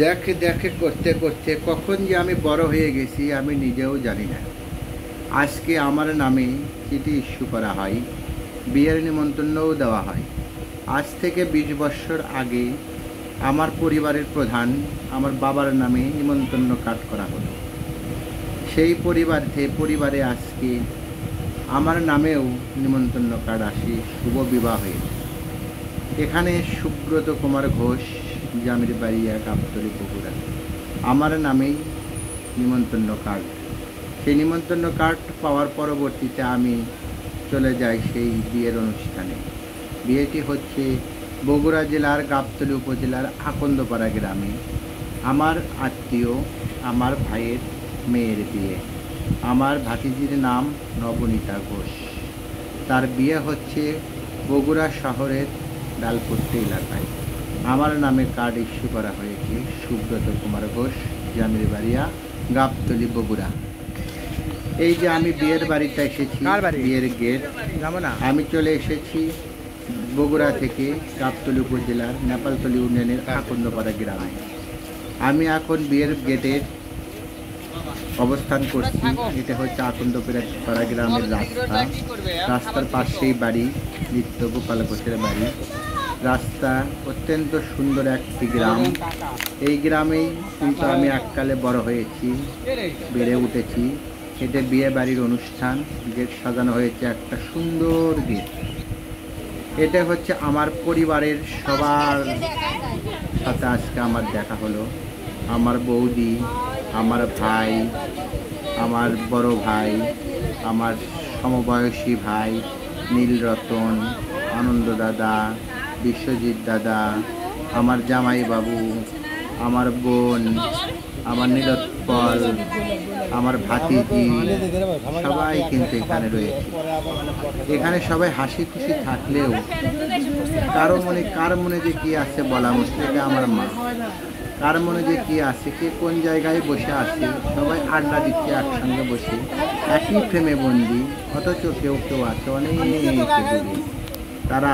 দেখে দেখে করতে করতে কখন যে আমি বড় হয়ে গেছি আমি নিজেও জানি না। আজকে আমার নামে চিঠি ইস্যু করা হয়, বিয়ের নিমন্ত্রণও দেওয়া হয়। আজ থেকে 20 বছর আগে আমার পরিবারের প্রধান আমার বাবার নামে নিমন্ত্রণ কার্ড করা হলো। সেই পরিবারে আজকে আমার নামেও নিমন্ত্রণ কার্ড আসে শুভ বিবাহে। এখানে সুব্রত কুমার ঘোষ, জামির বাড়িয়া, গাবতলী, বগুড়া, আমার নামেই নিমন্ত্রণ কার্ড। সেই নিমন্ত্রণ কার্ড পাওয়ার পরবর্তীতে আমি চলে যাই সেই বিয়ের অনুষ্ঠানে। বিয়েটি হচ্ছে বগুড়া জেলার গাবতলী উপজেলার আকন্দপাড়া গ্রামে। আমার আত্মীয়, আমার ভাইয়ের মেয়ের বিয়ে। আমার ভাতিজির নাম নবনীতা ঘোষ। তার বিয়ে হচ্ছে বগুড়া শহরের ডালপট্টি এলাকায়। আমার নামে কার্ড ইস্যু করা হয়েছে সুব্রত কুমার ঘোষ, জামির বাড়িয়া, গাবতলী, বগুড়া। এই যে আমি বিয়ের বাড়িতে এসেছি, বিয়ের গেট আমি চলে এসেছি বগুড়া থেকে গাবতলী উপজেলার নেপালতলী ইউনিয়নের আকন্দপাড়া গ্রামে। আমি এখন বিয়ের গেটের অবস্থান করছি। এটা হচ্ছে আকন্দপাড়া গ্রামের রাস্তা। রাস্তার পাশেই বাড়ি নিত্য গোপাল ঘোষের বাড়ি। রাস্তা অত্যন্ত সুন্দর একটি গ্রাম। এই গ্রামেই কিন্তু আমি এককালে বড় হয়েছি, বেড়ে উঠেছি। এটা বিয়ে বাড়ির অনুষ্ঠান। গেট সাজানো হয়েছে একটা সুন্দর গেট। এটা হচ্ছে আমার পরিবারের সবার সাথে আজকে আমার দেখা হলো। আমার বৌদি, আমার ভাই, আমার বড় ভাই, আমার সমবয়সী ভাই নীলরতন, আনন্দ দাদা, বিশ্বজিৎ দাদা, আমার জামাই বাবু, আমার বোন, আমার নীলোৎপল, আমার ভাতিজি, সবাই কিন্তু এখানে রয়েছে। এখানে সবাই হাসি খুশি থাকলেও কার মনে যে কি আছে বলা মুশকিল। আমার মা, কার মনে যে কি আছে, কে কোন জায়গায় বসে আছে, সবাই আড্ডা দিচ্ছে একসঙ্গে বসে, একই ফ্রেমে বন্দি। অথচ কেউ কেউ আছে অনেক দূরে, তারা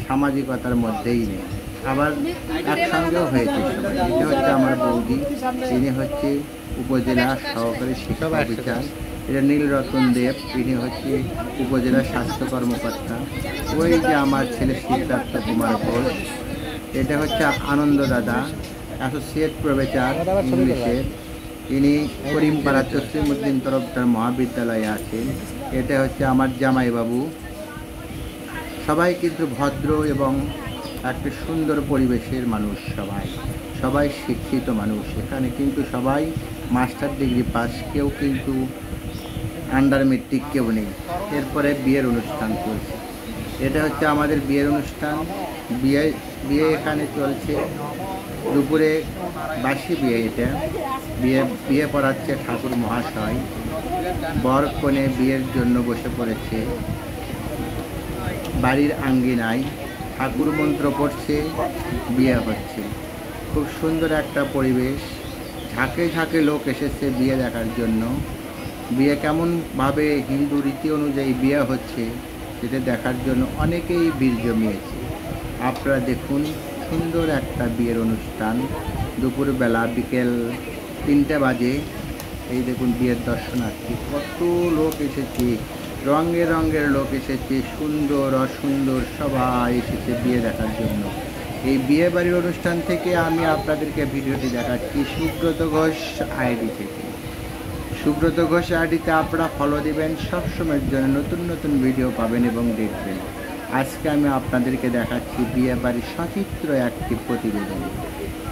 সামাজিকতার মধ্যেই নেই, আবার একসঙ্গেও হয়েছে সবাই। এটা হচ্ছে আমার বৌদি, তিনি হচ্ছে উপজেলা সহকারী শিক্ষা অফিসার। এটা নীলরতন দেব, তিনি হচ্ছে উপজেলা স্বাস্থ্য কর্মকর্তা। ওই যে আমার ছেলে সিদ্ধার্থ কুমার ঘোষ, এটা হচ্ছে আনন্দ দাদা, অ্যাসোসিয়েট প্রফেসর ইংলিশের। তিনি করিমপাড়া তসলিমউদ্দিন তরফদার মহাবিদ্যালয়ে আছেন। এটা হচ্ছে আমার জামাইবাবু। সবাই কিন্তু ভদ্র এবং একটা সুন্দর পরিবেশের মানুষ। সবাই শিক্ষিত মানুষ। এখানে কিন্তু সবাই মাস্টার ডিগ্রি পাস, কেউ কিন্তু আন্ডার মেট্রিক কেউ নেই। এরপরে বিয়ের অনুষ্ঠান চলছে। এটা হচ্ছে আমাদের বিয়ের অনুষ্ঠান। বিয়ে এখানে চলছে। দুপুরে বাসি বিয়ে। এটা বিয়ে পড়াচ্ছে ঠাকুর মহাশয়। বর কনে বিয়ের জন্য বসে পড়েছে বাড়ির আঙ্গিনায়। ঠাকুর মন্ত্র পড়ছে, বিয়ে হচ্ছে। খুব সুন্দর একটা পরিবেশ। ঝাঁকে ঝাঁকে লোক এসেছে বিয়ে দেখার জন্য। বিয়ে কেমনভাবে হিন্দু রীতি অনুযায়ী বিয়ে হচ্ছে সেটা দেখার জন্য অনেকেই ভিড় জমিয়েছে। আপনারা দেখুন, সুন্দর একটা বিয়ের অনুষ্ঠান। দুপুরবেলা বিকেল 3টে বাজে। এই দেখুন বিয়ের দর্শনার্থী কত লোক এসেছে, রঙের রঙের লোক এসেছে, সুন্দর অসুন্দর সবাই এসেছে বিয়ে দেখার জন্য। এই বিয়ে বাড়ির অনুষ্ঠান থেকে আমি আপনাদেরকে ভিডিওটি দেখাচ্ছি সুব্রত ঘোষ আইডি থেকে। সুব্রত ঘোষ আইডিতে আপনারা ফলো দিবেন, সবসময়ের জন্য নতুন নতুন ভিডিও পাবেন এবং দেখবেন। আজকে আমি আপনাদেরকে দেখাচ্ছি বিয়ে বাড়ির সচিত্র একটি প্রতিবেদন।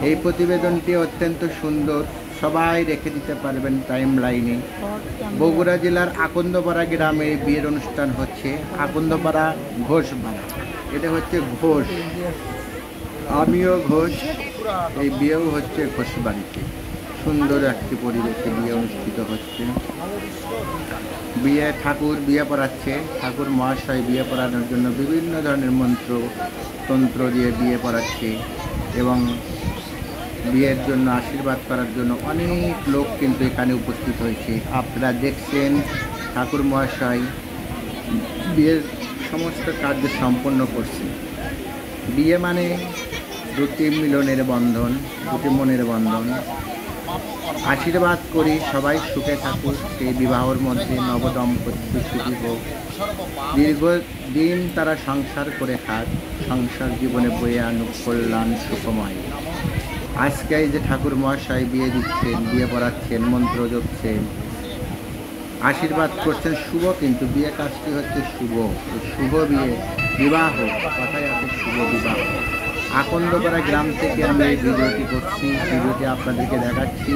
এই প্রতিবেদনটি অত্যন্ত সুন্দর, সবাই রেখে দিতে পারবেন টাইম লাইনে। বগুড়া জেলার আকন্দপাড়া গ্রামে বিয়ের অনুষ্ঠান হচ্ছে। আকন্দপাড়া ঘোষ বাড়া, এটা হচ্ছে ঘোষ, আমিও ঘোষ। এই বিয়েও হচ্ছে ঘোষ বাড়িতে। সুন্দর একটি পরিবেশে বিয়ে অনুষ্ঠিত হচ্ছে। ঠাকুর বিয়ে পড়াচ্ছে। ঠাকুর মহাশয় বিয়ে পড়ানোর জন্য বিভিন্ন ধরনের তন্ত্র দিয়ে বিয়ে পড়াচ্ছে এবং বিয়ের জন্য আশীর্বাদ করার জন্য অনেক লোক কিন্তু এখানে উপস্থিত হয়েছে। আপনারা দেখছেন ঠাকুর মহাশয় বিয়ের সমস্ত কার্য সম্পন্ন করছে। বিয়ে মানে দুটি মিলনের বন্ধন, দুটি মনের বন্ধন। আশীর্বাদ করি সবাই সুখে থাকুক, সেই বিবাহের মধ্যে নবদম্পতি সুখী হোক, দীর্ঘদিন তারা সংসার করে খাক, সংসার জীবনে বয়ে আনুক কল্যাণ সুখময়। আজকে এই যে ঠাকুর মহাশয় বিয়ে দিচ্ছেন, বিয়ে পড়াচ্ছেন, মন্ত্র জপছেন, আশীর্বাদ করছেন, শুভ কিন্তু বিয়ে কাজটি হচ্ছে শুভ, শুভ বিয়ে, বিবাহ কথাই আছে শুভ বিবাহ। আকন্দপাড়া গ্রাম থেকে আমি এই ভিডিওটি করছি, ভিডিওটি আপনাদেরকে দেখাচ্ছি।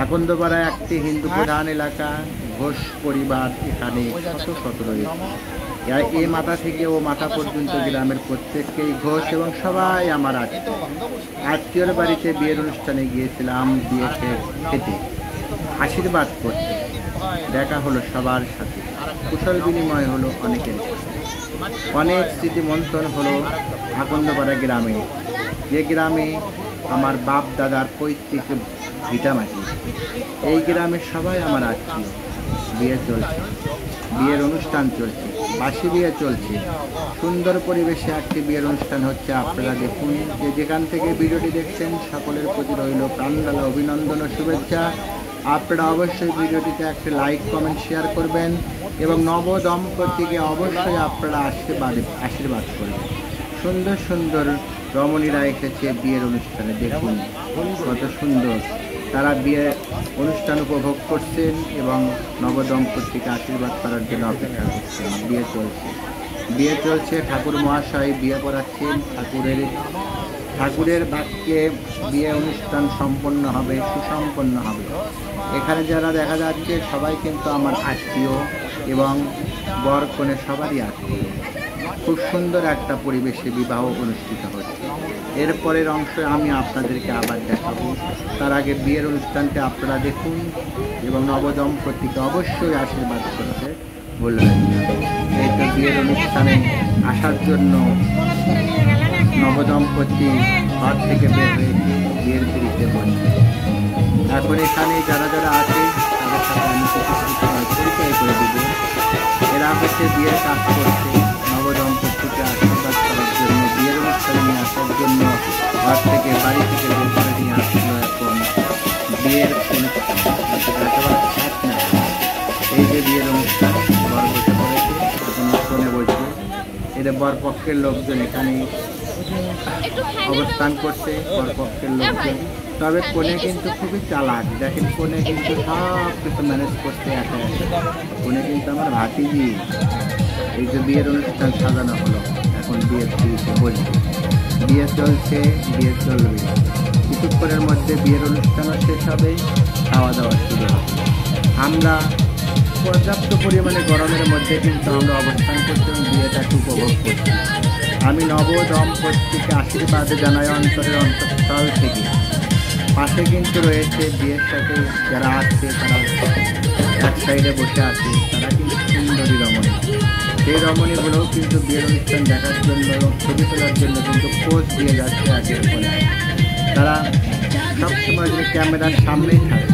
আকন্দপাড়া একটি হিন্দু প্রধান এলাকা, ঘোষ পরিবার এখানে শত শত রয়েছে। এই মাথা থেকে ও মাথা পর্যন্ত গ্রামের প্রত্যেককেই ঘোষ এবং সবাই আমার আত্মীয়র বাড়িতে বিয়ের অনুষ্ঠানে গিয়েছিলাম, বিয়ে খেতে আশীর্বাদ করতে, দেখা হলো সবার সাথে, কুশল বিনিময় হলো অনেকের সাথে, অনেক স্মৃতি মন্থন হলো আকন্দপাড়া গ্রামে, যে গ্রামে আমার বাপ দাদার পৈতৃক ভিটামাটি। এই গ্রামের সবাই আমার আত্মীয়। বিয়ে চলছে, বিয়ের অনুষ্ঠান চলছে, বাসি বিয়ে চলছে, সুন্দর পরিবেশে একটি বিয়ের অনুষ্ঠান হচ্ছে। আপনারা দেখুন, যে যেখান থেকে ভিডিওটি দেখছেন সকলের প্রতি রইল প্রাণঢালা অভিনন্দন ও শুভেচ্ছা। আপনারা অবশ্যই ভিডিওটিতে একটি লাইক কমেন্ট শেয়ার করবেন এবং নব দম্পতিকে অবশ্যই আপনারা আশীর্বাদ করবেন। সুন্দর সুন্দর রমণীরা এসেছে বিয়ের অনুষ্ঠানে, দেখুন কত সুন্দর তারা বিয়ের অনুষ্ঠান উপভোগ করছেন এবং নবদম্পতিকে আশীর্বাদ করার জন্য অপেক্ষা করছেন। বিয়ে চলছে, ঠাকুর মহাশয় বিয়ে করাচ্ছেন, ঠাকুরের বাক্যে বিয়ে অনুষ্ঠান সম্পন্ন হবে, সুসম্পন্ন হবে। এখানে যারা দেখা যাচ্ছে সবাই কিন্তু আমার আত্মীয় এবং বর কনে সবারই আত্মীয়। খুব সুন্দর একটা পরিবেশে বিবাহ অনুষ্ঠিত হচ্ছে। এরপরের অংশে আমি আপনাদেরকে আবার দেখাবো। তার আগে বিয়ের অনুষ্ঠানটা আপনারা দেখুন এবং নবদম্পতিকে অবশ্যই আশীর্বাদ করতে বলবেন। এই তো বিয়ের অনুষ্ঠানে আসার জন্য নবদম্পতি ঘর থেকে বের হয়েছে, বিয়ের পিড়িতে বসে। এখন এখানে যারা যারা আছে তাদের সাথে আমি পরিচয় করে দেব। এরা হচ্ছে বিয়ের কাজ করছে, নবদম্পতিকে আশীর্বাদ করার জন্য, বিয়ের অনুষ্ঠানে নিয়ে আসার জন্য ঘর থেকে বাড়ি থেকে বের করে নিয়ে আসলো। এখন বিয়ের অনুষ্ঠান এই যে বিয়ের অনুষ্ঠান, বর বসে পড়েছে, এখন ফোনে বসবে। এদের বরপক্ষের লোকজন এখানে অবস্থান করছে, বরপক্ষের লোকজন। তবে কোনে কিন্তু খুবই চালাক, দেখেন কোনে কিন্তু সব কিছু ম্যানেজ করতে একা একা। কোনে কিন্তু আমার ভাতিজি। এই যে বিয়ের অনুষ্ঠান সাজানো হলো, এখন বিয়ের পিড়িতে বসবে, বিয়ে চলছে, বিয়ে চলবে। কিছুক্ষণের মধ্যে বিয়ের অনুষ্ঠানও শেষ হবে, খাওয়া দাওয়া শুরু হবে। আমরা পর্যাপ্ত পরিমাণে গরমের মধ্যে কিন্তু আমরা অবস্থান করছি এবং বিয়েটাকে উপভোগ করছি। আমি নবদম্পতিকে আশীর্বাদ জানাই অন্তরের অন্তঃস্থল থেকে। পাশে কিন্তু রয়েছে বিয়ের সাথে যারা আছে, তারা এক সাইডে বসে আছে, তারা কিন্তু সুন্দরী রমণী। সেই রমণীগুলোও কিন্তু বিয়ের অনুষ্ঠান দেখার জন্য এবং ছবি তোলার জন্য কিন্তু পোজ দিয়ে যাচ্ছে আগের পরে। তারা সবসময় যে ক্যামেরার সামনেই থাকে।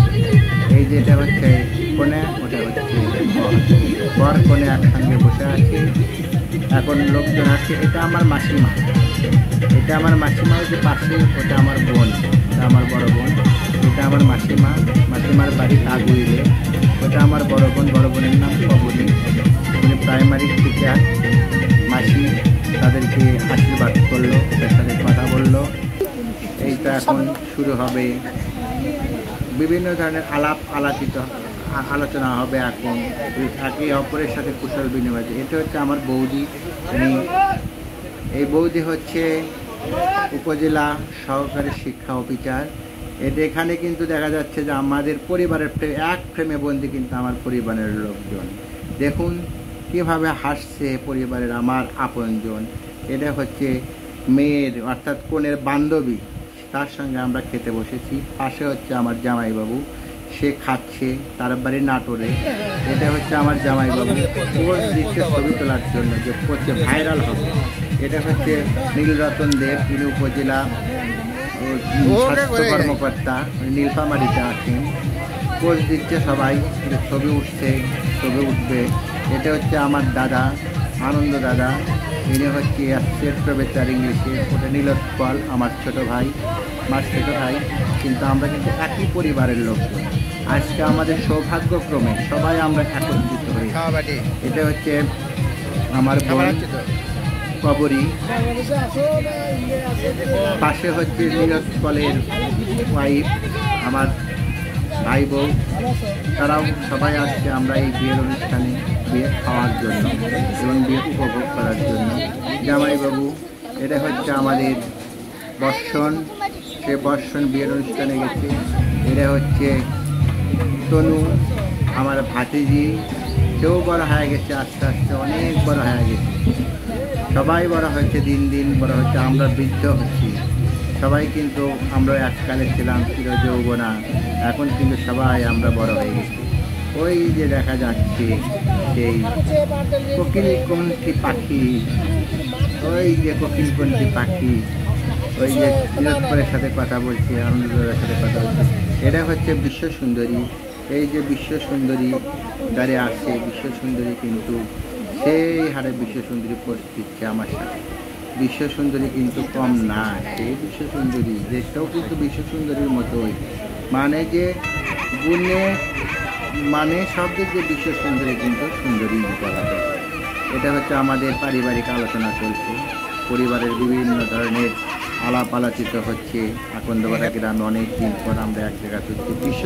এই যেটা হচ্ছে কোণে, ওটা হচ্ছে বর কোণে একসঙ্গে বসে আছে। এখন লোকজন আছে, এটা আমার মাসিমা, এটা আমার মাসিমা, যে পাশে ওটা আমার বোন, এটা আমার বড় বোন, এটা আমার মাসিমা, মাসিমার বাড়ি কাগুইলে, ওটা আমার বড় বোন, বড় বোনের নাম কবরী, উনি প্রাইমারি টিচার। মাসি তাদেরকে আশীর্বাদ করলো, তাদের সাথে কথা বললো। এইটা এখন শুরু হবে, বিভিন্ন ধরনের আলোচনা হবে। এখন একে অপরের সাথে কুশল বিনিময়। এটা হচ্ছে আমার বৌদি, এই বৌদি হচ্ছে উপজেলা সহকারী শিক্ষা অফিসার। এখানে কিন্তু দেখা যাচ্ছে যে আমাদের পরিবারের এক ফ্রেমে বন্দি কিন্তু আমার পরিবারের লোকজন। দেখুন কিভাবে হাসছে পরিবারের আমার আপনজন। এটা হচ্ছে মেয়ের অর্থাৎ কোনের বান্ধবী, তার সঙ্গে আমরা খেতে বসেছি। পাশে হচ্ছে আমার জামাইবাবু, সে খাচ্ছে, তার বাড়ি নাটোরে। এটা হচ্ছে আমার জামাইবাবু, পোজ দিচ্ছে ছবি তোলার জন্য, যে হচ্ছে ভাইরাল হবে। এটা হচ্ছে নীলরতন দেব, তিনি উপজেলা স্বাস্থ্য কর্মকর্তা, নীলফামারীতে আছেন। পোজ দিচ্ছে সবাই, ছবি উঠছে, ছবি উঠবে। এটা হচ্ছে আমার দাদা, আনন্দ দাদা, ইনি হচ্ছে অ্যাসোসিয়েট প্রফেসর ইংলিশে, ওটা নীলোৎপল আমার ছোট ভাই, আমার ছোট ভাই, কিন্তু আমরা কিন্তু একই পরিবারের লোকজন। আজকে আমাদের সৌভাগ্যক্রমে সবাই আমরা একত্রিত হই। এটা হচ্ছে আমার বোন কবরী, পাশে হচ্ছে নীলোৎপলের ওয়াইফ, আমার ভাই বউ, তারাও সবাই আসছে আমরা এই বিয়ের অনুষ্ঠানে বিয়ে খাওয়ার জন্য এবং বিয়ে উপভোগ করার জন্য। জামাইবাবু, এটা হচ্ছে আমাদের বর্ষণ, সে বর্ষণ বিয়ের অনুষ্ঠানে গেছে। এটা হচ্ছে তনু, আমার ভাতিজি, সেও বড় হয়ে গেছে, আস্তে আস্তে অনেক বড় হয়ে গেছে। সবাই বড় হয়েছে, দিন দিন বড় হচ্ছে, আমরা বৃদ্ধ হচ্ছি সবাই, কিন্তু আমরা এককালে ছিলাম চির যৌবনা, এখন কিন্তু সবাই আমরা বড় হয়ে গেছি। ওই যে দেখা যাচ্ছে সেই কোকিলকণ্ঠী পাখি, ওই যে কোকিলকণ্ঠী পাখি, ওই যে নীলোৎপলের সাথে কথা বলছে, আনন্দদার সাথে কথা বলছে। এটা হচ্ছে বিশ্ব সুন্দরী। এই যে বিশ্ব সুন্দরী দাঁড়িয়ে আসছে, বিশ্ব সুন্দরী কিন্তু সেই হারে বিশ্ব সুন্দরী পোস্ট দিচ্ছে আমার সাথে। বিশ্ব সুন্দরী কিন্তু কম না, সেই বিশ্ব সুন্দরী দেশটাও কিন্তু বিশ্ব সুন্দরীর মতোই, মানে যে গুণে মানে সব দিক দিয়ে বিশ্ব সুন্দরী কিন্তু সুন্দরী বলা যায়। এটা হচ্ছে আমাদের পারিবারিক আলোচনা চলছে, পরিবারের বিভিন্ন ধরনের আলাপ আলোচিত হচ্ছে। আকন্দবাড়া গ্রামে অনেক দিন পর আমরা এক জায়গা হচ্ছি, বিশ্ব